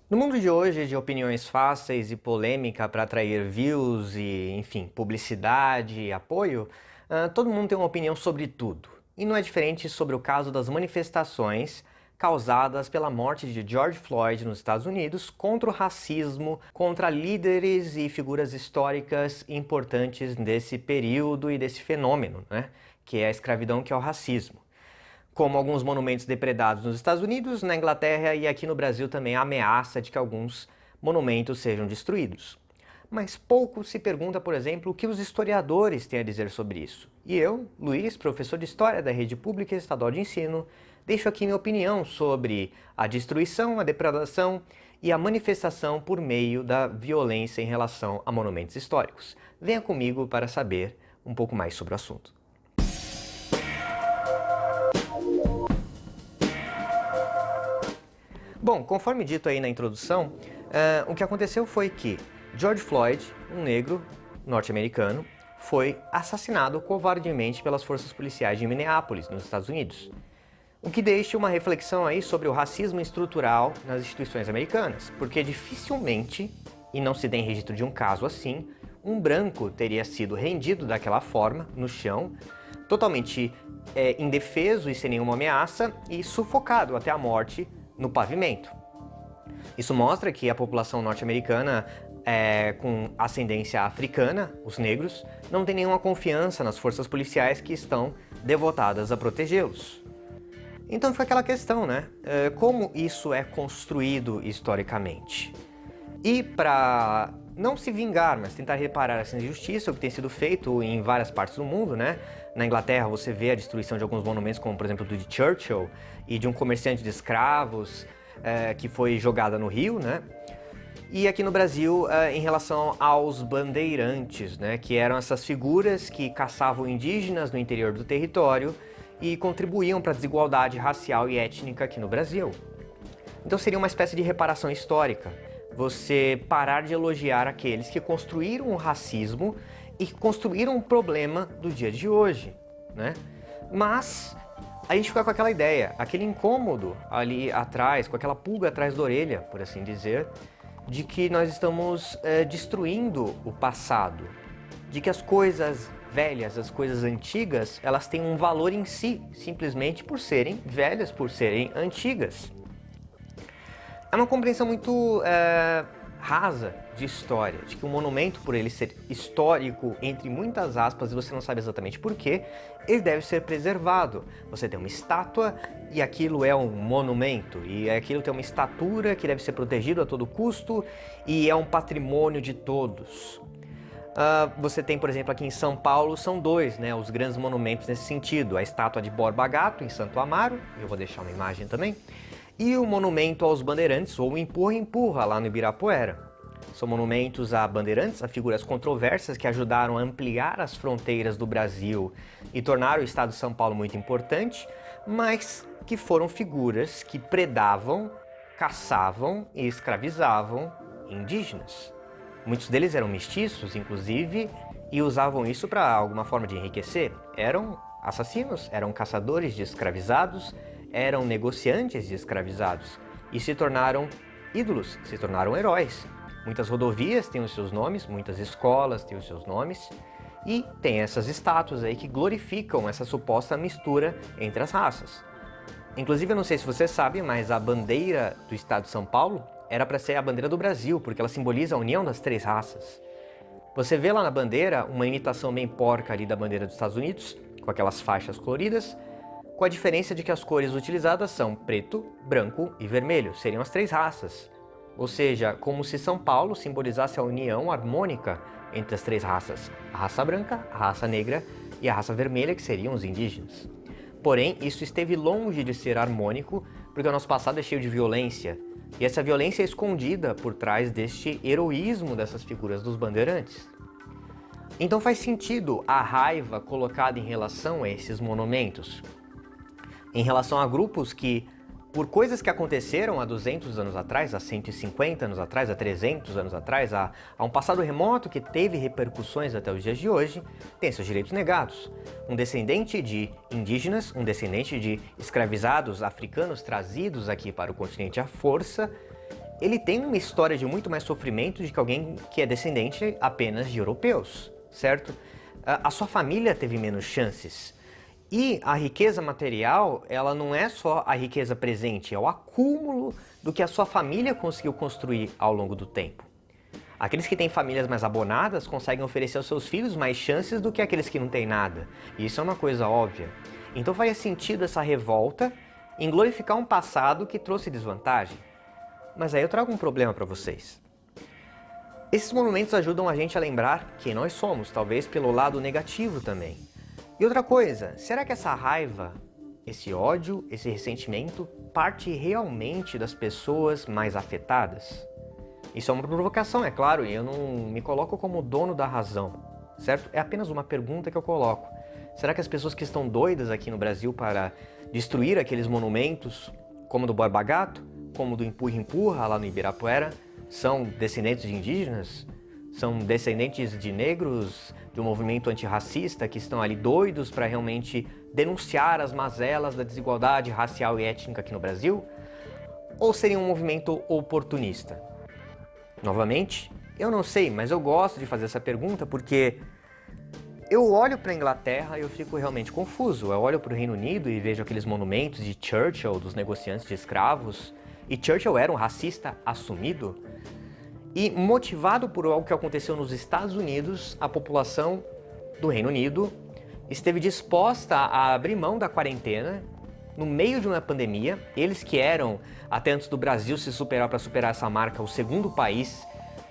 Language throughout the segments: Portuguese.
No mundo de hoje, de opiniões fáceis e polêmica para atrair views e, enfim, publicidade e apoio, todo mundo tem uma opinião sobre tudo. E não é diferente sobre o caso das manifestações causadas pela morte de George Floyd nos Estados Unidos contra o racismo, contra líderes e figuras históricas importantes desse período e desse fenômeno, né? Que é a escravidão, que é o racismo. Como alguns monumentos depredados nos Estados Unidos, na Inglaterra e aqui no Brasil também a ameaça de que alguns monumentos sejam destruídos. Mas pouco se pergunta, por exemplo, o que os historiadores têm a dizer sobre isso. E eu, Luiz, professor de História da Rede Pública Estadual de Ensino, deixo aqui minha opinião sobre a destruição, a depredação e a manifestação por meio da violência em relação a monumentos históricos. Venha comigo para saber um pouco mais sobre o assunto. Bom, conforme dito aí na introdução, o que aconteceu foi que George Floyd, um negro norte-americano, foi assassinado covardemente pelas forças policiais de Minneapolis, nos Estados Unidos. O que deixa uma reflexão aí sobre o racismo estrutural nas instituições americanas, porque dificilmente, e não se tem registro de um caso assim, um branco teria sido rendido daquela forma, no chão, totalmente indefeso e sem nenhuma ameaça, e sufocado até a morte no pavimento. Isso mostra que a população norte-americana com ascendência africana, os negros, não tem nenhuma confiança nas forças policiais que estão devotadas a protegê-los. Então fica aquela questão, né? Como isso é construído historicamente? E para não se vingar, mas tentar reparar essa injustiça, o que tem sido feito em várias partes do mundo, né? Na Inglaterra você vê a destruição de alguns monumentos, como por exemplo do de Churchill e de um comerciante de escravos que foi jogada no rio, né? E aqui no Brasil, em relação aos bandeirantes, né? Que eram essas figuras que caçavam indígenas no interior do território e contribuíam para a desigualdade racial e étnica aqui no Brasil. Então seria uma espécie de reparação histórica. Você parar de elogiar aqueles que construíram o racismo e que construíram o problema do dia de hoje, né? Mas a gente fica com aquela ideia, aquele incômodo ali atrás, com aquela pulga atrás da orelha, por assim dizer, de que nós estamos destruindo o passado, de que as coisas velhas, as coisas antigas, elas têm um valor em si, simplesmente por serem velhas, por serem antigas. É uma compreensão muito rasa de história, de que um monumento, por ele ser histórico, entre muitas aspas, e você não sabe exatamente porquê, ele deve ser preservado. Você tem uma estátua e aquilo é um monumento, e aquilo tem uma estatura que deve ser protegido a todo custo e é um patrimônio de todos. Você tem, por exemplo, aqui em São Paulo, são dois, né, os grandes monumentos nesse sentido. A estátua de Borba Gato, em Santo Amaro, eu vou deixar uma imagem também, e o monumento aos bandeirantes, ou Empurra Empurra, lá no Ibirapuera. São monumentos a bandeirantes, a figuras controversas que ajudaram a ampliar as fronteiras do Brasil e tornar o estado de São Paulo muito importante, mas que foram figuras que predavam, caçavam e escravizavam indígenas. Muitos deles eram mestiços, inclusive, e usavam isso para alguma forma de enriquecer. Eram assassinos, eram caçadores de escravizados, eram negociantes de escravizados e se tornaram ídolos, se tornaram heróis. Muitas rodovias têm os seus nomes, muitas escolas têm os seus nomes e tem essas estátuas aí que glorificam essa suposta mistura entre as raças. Inclusive, eu não sei se você sabe, mas a bandeira do estado de São Paulo era para ser a bandeira do Brasil, porque ela simboliza a união das três raças. Você vê lá na bandeira uma imitação bem porca ali da bandeira dos Estados Unidos, com aquelas faixas coloridas, com a diferença de que as cores utilizadas são preto, branco e vermelho, seriam as três raças. Ou seja, como se São Paulo simbolizasse a união harmônica entre as três raças, a raça branca, a raça negra e a raça vermelha, que seriam os indígenas. Porém, isso esteve longe de ser harmônico, porque o nosso passado é cheio de violência, e essa violência é escondida por trás deste heroísmo dessas figuras dos bandeirantes. Então faz sentido a raiva colocada em relação a esses monumentos, em relação a grupos que, por coisas que aconteceram há 200 anos atrás, há 150 anos atrás, há 300 anos atrás, há um passado remoto que teve repercussões até os dias de hoje, tem seus direitos negados. Um descendente de indígenas, um descendente de escravizados africanos trazidos aqui para o continente à força, ele tem uma história de muito mais sofrimento do que alguém que é descendente apenas de europeus, certo? A sua família teve menos chances. E a riqueza material, ela não é só a riqueza presente, é o acúmulo do que a sua família conseguiu construir ao longo do tempo. Aqueles que têm famílias mais abonadas conseguem oferecer aos seus filhos mais chances do que aqueles que não têm nada. E isso é uma coisa óbvia. Então faria sentido essa revolta em glorificar um passado que trouxe desvantagem. Mas aí eu trago um problema para vocês. Esses monumentos ajudam a gente a lembrar quem nós somos, talvez pelo lado negativo também. E outra coisa, será que essa raiva, esse ódio, esse ressentimento parte realmente das pessoas mais afetadas? Isso é uma provocação, é claro, e eu não me coloco como dono da razão, certo? É apenas uma pergunta que eu coloco. Será que as pessoas que estão doidas aqui no Brasil para destruir aqueles monumentos, como do Borba Gato, como do Empurra-Empurra lá no Ibirapuera, são descendentes de indígenas? São descendentes de negros, de um movimento antirracista que estão ali doidos para realmente denunciar as mazelas da desigualdade racial e étnica aqui no Brasil? Ou seria um movimento oportunista? Novamente, eu não sei, mas eu gosto de fazer essa pergunta porque eu olho para a Inglaterra e eu fico realmente confuso. Eu olho para o Reino Unido e vejo aqueles monumentos de Churchill, dos negociantes de escravos, e Churchill era um racista assumido. E motivado por algo que aconteceu nos Estados Unidos, a população do Reino Unido esteve disposta a abrir mão da quarentena no meio de uma pandemia. Eles que eram, até antes do Brasil se superar para superar essa marca, o segundo país,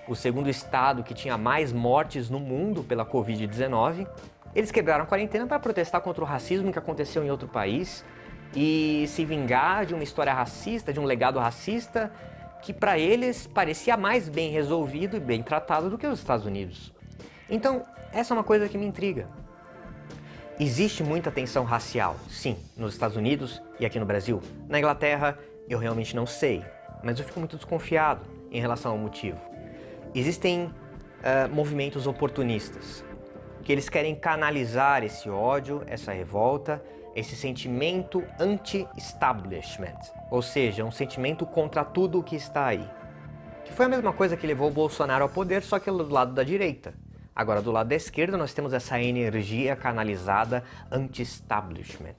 o segundo estado que tinha mais mortes no mundo pela Covid-19, eles quebraram a quarentena para protestar contra o racismo que aconteceu em outro país e se vingar de uma história racista, de um legado racista que para eles parecia mais bem resolvido e bem tratado do que os Estados Unidos. Então, essa é uma coisa que me intriga. Existe muita tensão racial, sim, nos Estados Unidos e aqui no Brasil. Na Inglaterra, eu realmente não sei, mas eu fico muito desconfiado em relação ao motivo. Existem movimentos oportunistas, que eles querem canalizar esse ódio, essa revolta, esse sentimento anti-establishment, ou seja, um sentimento contra tudo o que está aí. Que foi a mesma coisa que levou o Bolsonaro ao poder, só que do lado da direita. Agora, do lado da esquerda, nós temos essa energia canalizada anti-establishment.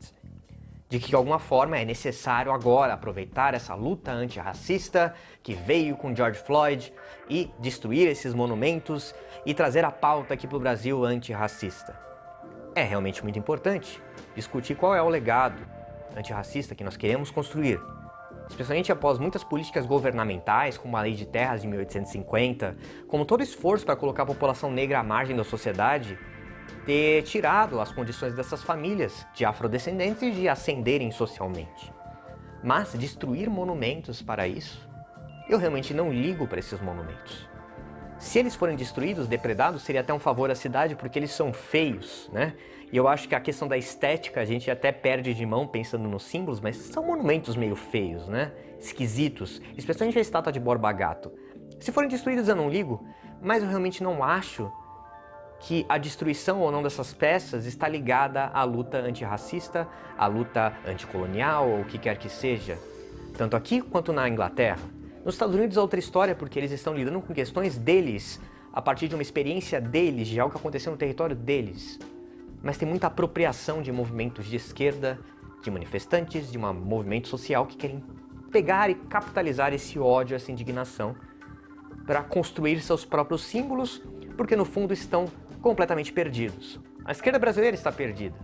De que, de alguma forma, é necessário agora aproveitar essa luta antirracista que veio com George Floyd e destruir esses monumentos e trazer a pauta aqui para o Brasil antirracista. É realmente muito importante discutir qual é o legado antirracista que nós queremos construir, especialmente após muitas políticas governamentais, como a Lei de Terras de 1850, como todo esforço para colocar a população negra à margem da sociedade, ter tirado as condições dessas famílias de afrodescendentes de ascenderem socialmente. Mas destruir monumentos para isso, eu realmente não ligo para esses monumentos. Se eles forem destruídos, depredados, seria até um favor à cidade, porque eles são feios, né? E eu acho que a questão da estética a gente até perde de mão pensando nos símbolos, mas são monumentos meio feios, né? Esquisitos, especialmente a estátua de Borba Gato. Se forem destruídos eu não ligo, mas eu realmente não acho que a destruição ou não dessas peças está ligada à luta antirracista, à luta anticolonial ou o que quer que seja, tanto aqui quanto na Inglaterra. Nos Estados Unidos é outra história, porque eles estão lidando com questões deles, a partir de uma experiência deles, de algo que aconteceu no território deles. Mas tem muita apropriação de movimentos de esquerda, de manifestantes, de um movimento social que querem pegar e capitalizar esse ódio, essa indignação, para construir seus próprios símbolos, porque no fundo estão completamente perdidos. A esquerda brasileira está perdida.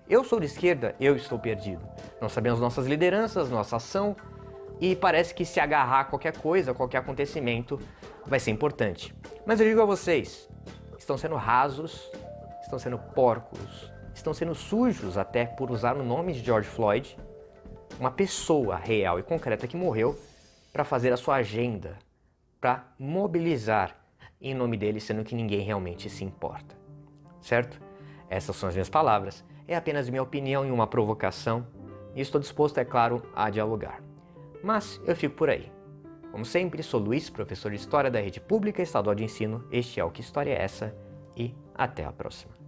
Eu sou de esquerda, eu estou perdido. Não sabemos nossas lideranças, nossa ação, e parece que se agarrar a qualquer coisa, a qualquer acontecimento, vai ser importante. Mas eu digo a vocês, estão sendo rasos, estão sendo porcos, estão sendo sujos até por usar o nome de George Floyd, uma pessoa real e concreta que morreu, para fazer a sua agenda, para mobilizar em nome dele, sendo que ninguém realmente se importa. Certo? Essas são as minhas palavras, é apenas minha opinião e uma provocação, e estou disposto, é claro, a dialogar. Mas eu fico por aí. Como sempre, sou Luiz, professor de História da Rede Pública Estadual de Ensino. Este é o Que História é Essa? E até a próxima.